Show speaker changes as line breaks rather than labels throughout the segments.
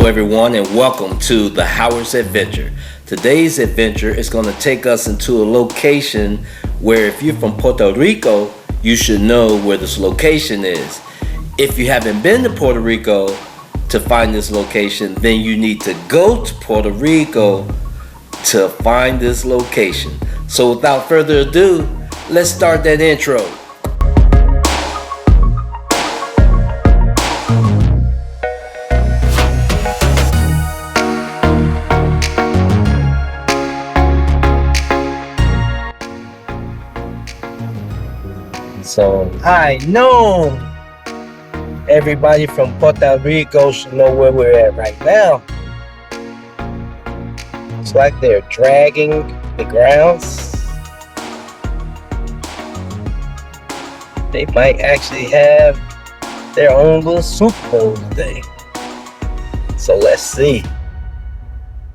Hello everyone and welcome to the Howard's Adventure. Today's adventure is going to take us into a location where if you're from Puerto Rico, you should know where this location is. If you haven't been to Puerto Rico to find this location, then you need to go to Puerto Rico to find this location. So without further ado, let's start that intro. So I know everybody from Puerto Rico should know where we're at right now. It's like they're dragging the grounds. They might actually have their own little Super Bowl today. So let's see.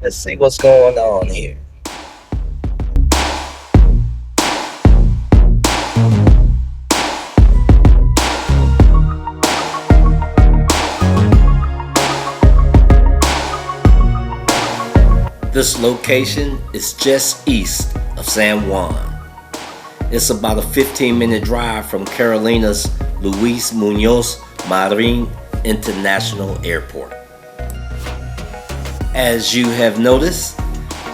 Let's see what's going on here. This location is just east of San Juan. It's about a 15-minute drive from Carolina's Luis Muñoz Marin International Airport. As you have noticed,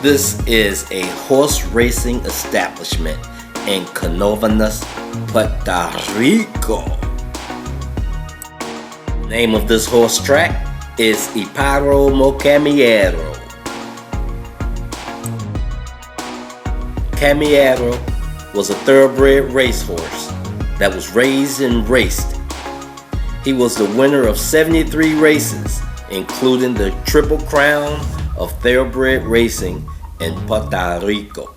this is a horse racing establishment in Canóvanas, Puerto Rico. The name of this horse track is Hipódromo Camillero. Camillero was a thoroughbred racehorse that was raised and raced. He was the winner of 73 races, including the Triple Crown of Thoroughbred Racing in Puerto Rico.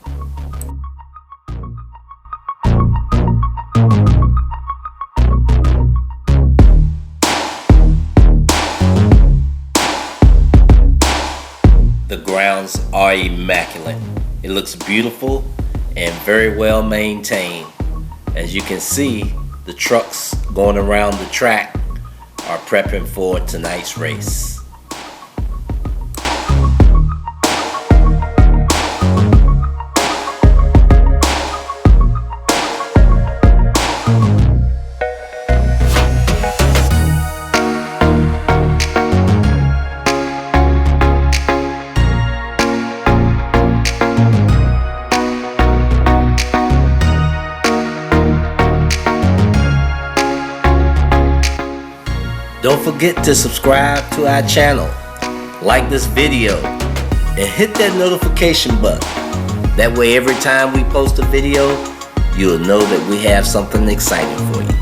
The grounds are immaculate. It looks beautiful and very well maintained. As you can see, the trucks going around the track are prepping for tonight's race. Don't forget to subscribe to our channel, like this video, and hit that notification button. That way every time we post a video, you'll know that we have something exciting for you.